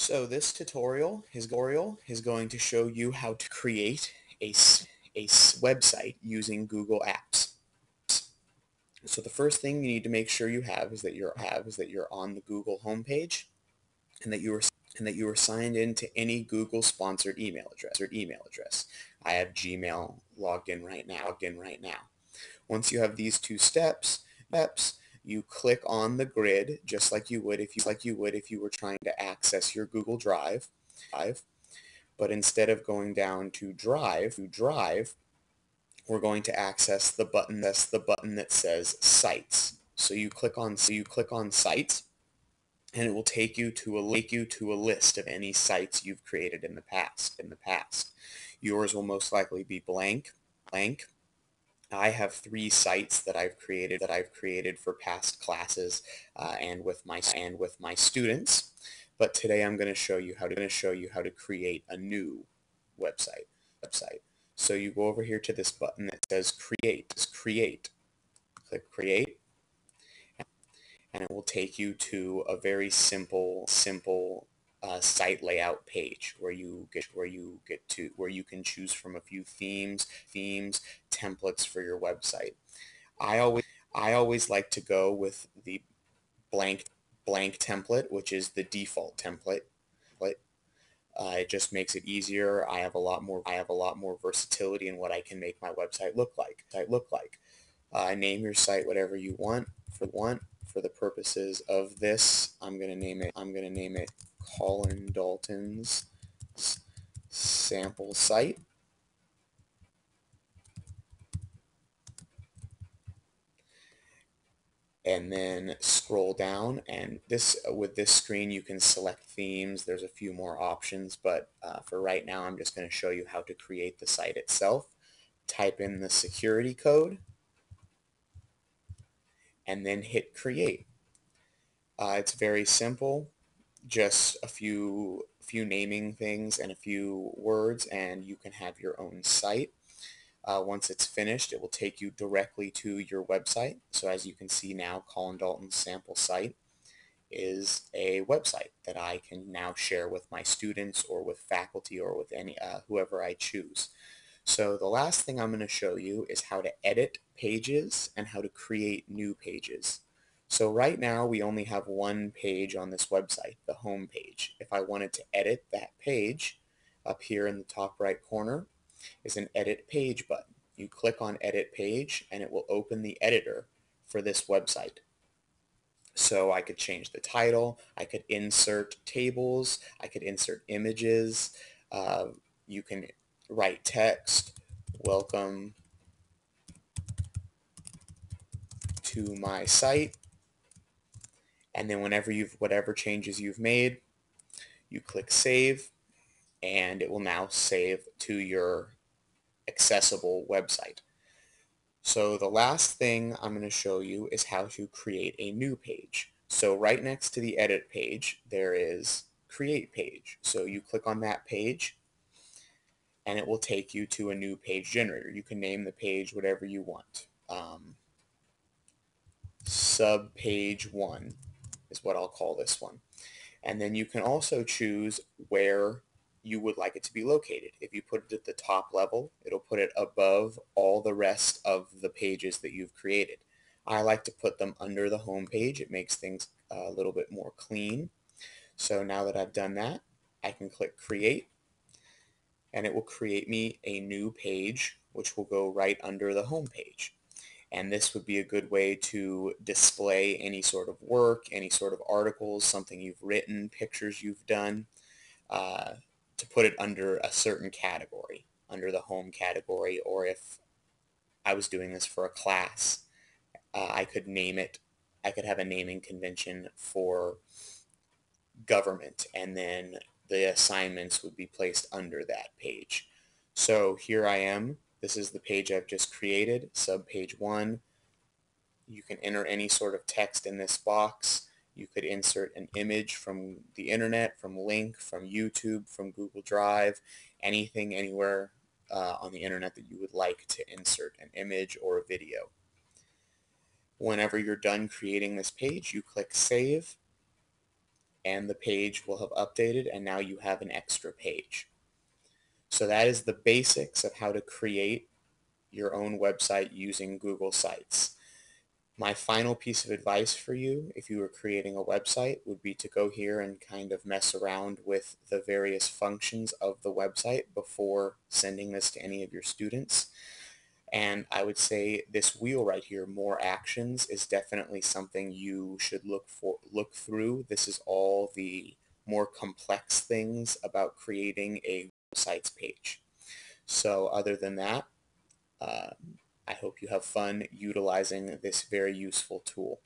So this tutorial is going to show you how to create a website using Google Apps. So the first thing you need to make sure you have is that you're on the Google homepage and that you are signed in to any Google sponsored email address. I have Gmail logged in right now. Once you have these two steps, you click on the grid just like you would if you were trying to access your Google Drive. But instead of going down to Drive, we're going to access the button that says Sites. So you click on Sites, and it will take you to a list of any sites you've created in the past. Yours will most likely be blank. I have 3 sites that I've created for past classes and with my students. But today I'm going to show you how to create a new website. So you go over here to this button that says Create. Click Create, and it will take you to a very simple site layout page where you can choose from a few themes, templates for your website. I always like to go with the blank template, which is the default template. It just makes it easier. I have a lot more versatility in what I can make my website look like. Name your site whatever you want. For the purposes of this, I'm gonna name it Colin Dalton's sample site. And then scroll down, and with this screen you can select themes. There's a few more options, but for right now I'm just going to show you how to create the site itself. Type in the security code and then hit create. It's very simple, just a few naming things and a few words, and you can have your own site. Once it's finished, it will take you directly to your website. So as you can see now, Colin Dalton's sample site is a website that I can now share with my students or with faculty or with whoever I choose. So the last thing I'm going to show you is how to edit pages and how to create new pages. So right now we only have one page on this website, the home page. If I wanted to edit that page, up here in the top right corner is an edit page button. You click on edit page and it will open the editor for this website. So I could change the title, I could insert tables, I could insert images, you can write text, welcome to my site, and then whatever changes you've made, you click save, and it will now save to your accessible website. So the last thing I'm going to show you is how to create a new page. So right next to the edit page, there is create page. So you click on that page and it will take you to a new page generator. You can name the page whatever you want. Sub page 1 is what I'll call this one. And then you can also choose where you would like it to be located. If you put it at the top level, it'll put it above all the rest of the pages that you've created. I like to put them under the home page. It makes things a little bit more clean. So now that I've done that, I can click create, and it will create me a new page which will go right under the home page. And this would be a good way to display any sort of work, any sort of articles, something you've written, pictures you've done, to put it under a certain category, under the home category. Or if I was doing this for a class, I could name it. I could have a naming convention for government, and then the assignments would be placed under that page. So here I am. This is the page I've just created, subpage 1. You can enter any sort of text in this box. You could insert an image from the internet, from Link, from YouTube, from Google Drive, anything, anywhere on the internet that you would like to insert an image or a video. Whenever you're done creating this page, you click Save, and the page will have updated, and now you have an extra page. So that is the basics of how to create your own website using Google Sites. My final piece of advice for you, if you were creating a website, would be to go here and kind of mess around with the various functions of the website before sending this to any of your students. And I would say this wheel right here, more actions, is definitely something you should look through. This is all the more complex things about creating a Google Sites page. So other than that, I hope you have fun utilizing this very useful tool.